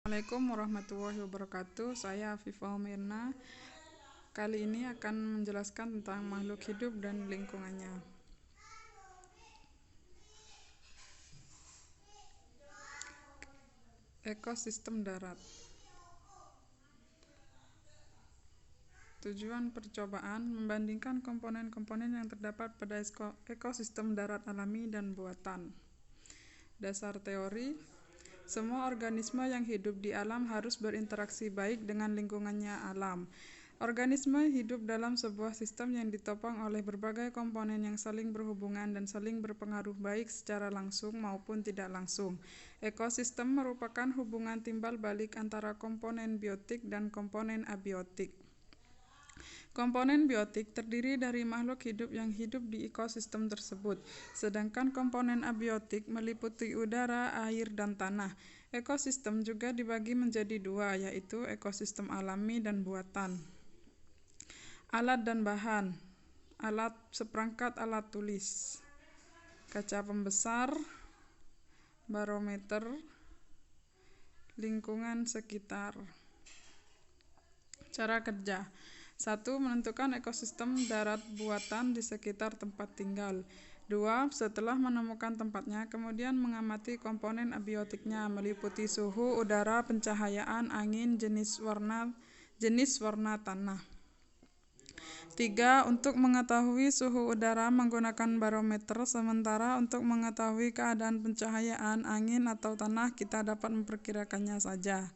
Assalamualaikum warahmatullahi wabarakatuh. Saya Afifah Mirna. Kali ini akan menjelaskan tentang makhluk hidup dan lingkungannya. Ekosistem darat. Tujuan percobaan membandingkan komponen-komponen yang terdapat pada ekosistem darat alami dan buatan. Dasar teori: semua organisme yang hidup di alam harus berinteraksi baik dengan lingkungannya alam. Organisme hidup dalam sebuah sistem yang ditopang oleh berbagai komponen yang saling berhubungan dan saling berpengaruh baik secara langsung maupun tidak langsung. Ekosistem merupakan hubungan timbal balik antara komponen biotik dan komponen abiotik. Komponen biotik terdiri dari makhluk hidup yang hidup di ekosistem tersebut, sedangkan komponen abiotik meliputi udara, air, dan tanah. Ekosistem juga dibagi menjadi dua, yaitu ekosistem alami dan buatan. Alat dan bahan: seperangkat alat tulis, kaca pembesar, barometer, lingkungan sekitar. Cara kerja: 1. Menentukan ekosistem darat buatan di sekitar tempat tinggal. 2. Setelah menemukan tempatnya, kemudian mengamati komponen abiotiknya, meliputi suhu, udara, pencahayaan, angin, jenis warna tanah. 3. Untuk mengetahui suhu udara menggunakan barometer, sementara untuk mengetahui keadaan pencahayaan, angin, atau tanah kita dapat memperkirakannya saja.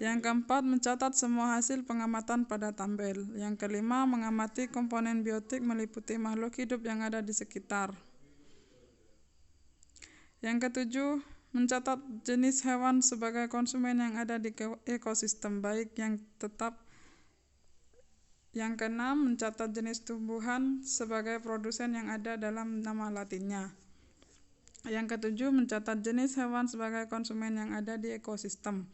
Yang keempat, mencatat semua hasil pengamatan pada tabel. Yang kelima, mengamati komponen biotik meliputi makhluk hidup yang ada di sekitar. Yang ketujuh, mencatat jenis hewan sebagai konsumen yang ada di ekosistem, baik yang tetap. Yang keenam, mencatat jenis tumbuhan sebagai produsen yang ada dalam nama latinnya. Yang ketujuh, mencatat jenis hewan sebagai konsumen yang ada di ekosistem.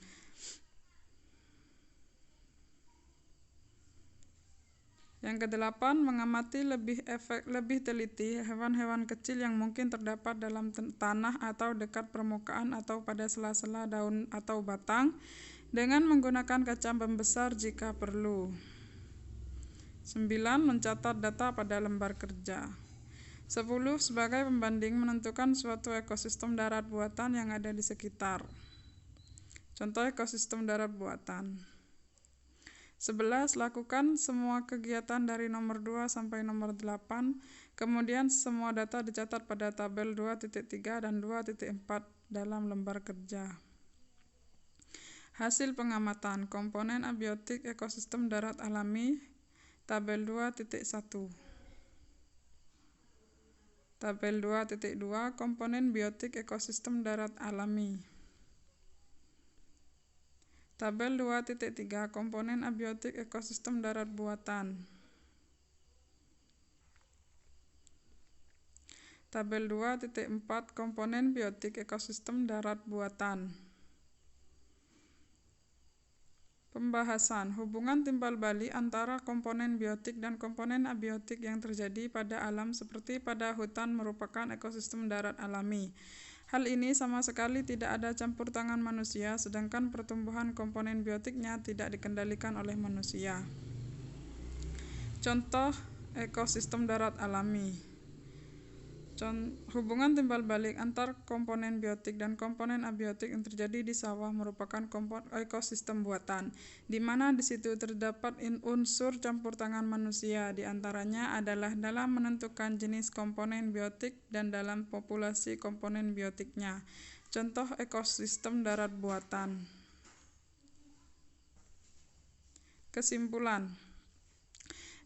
Yang kedelapan, mengamati lebih teliti hewan-hewan kecil yang mungkin terdapat dalam tanah atau dekat permukaan atau pada sela-sela daun atau batang dengan menggunakan kaca pembesar jika perlu. 9. Mencatat data pada lembar kerja. 10. Sebagai pembanding, menentukan suatu ekosistem darat buatan yang ada di sekitar. Contoh ekosistem darat buatan. 11. Lakukan semua kegiatan dari nomor 2 sampai nomor 8, kemudian semua data dicatat pada tabel 2.3 dan 2.4 dalam lembar kerja. Hasil pengamatan komponen abiotik ekosistem darat alami, tabel 2.1. Tabel 2.2 komponen biotik ekosistem darat alami. Tabel 2.3 komponen abiotik ekosistem darat buatan. Tabel 2.4 komponen biotik ekosistem darat buatan. Pembahasan hubungan timbal balik antara komponen biotik dan komponen abiotik yang terjadi pada alam seperti pada hutan merupakan ekosistem darat alami. Hal ini sama sekali tidak ada campur tangan manusia, sedangkan pertumbuhan komponen biotiknya tidak dikendalikan oleh manusia. Contoh ekosistem darat alami. Hubungan timbal balik antar komponen biotik dan komponen abiotik yang terjadi di sawah merupakan ekosistem buatan, di mana di situ terdapat unsur campur tangan manusia, di antaranya adalah dalam menentukan jenis komponen biotik dan dalam populasi komponen biotiknya. Contoh ekosistem darat buatan. Kesimpulan: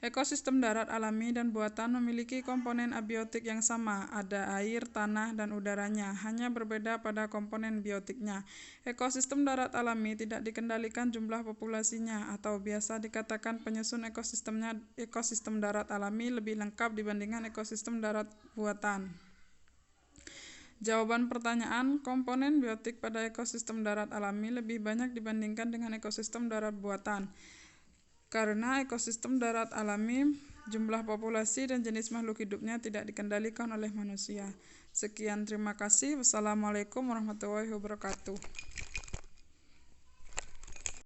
ekosistem darat alami dan buatan memiliki komponen abiotik yang sama, ada air, tanah, dan udaranya, hanya berbeda pada komponen biotiknya. Ekosistem darat alami tidak dikendalikan jumlah populasinya, atau biasa dikatakan penyusun ekosistemnya. Ekosistem darat alami lebih lengkap dibandingkan ekosistem darat buatan. Jawaban pertanyaan, komponen biotik pada ekosistem darat alami lebih banyak dibandingkan dengan ekosistem darat buatan. Karena ekosistem darat alami, jumlah populasi dan jenis makhluk hidupnya tidak dikendalikan oleh manusia. Sekian, terima kasih. Wassalamualaikum warahmatullahi wabarakatuh.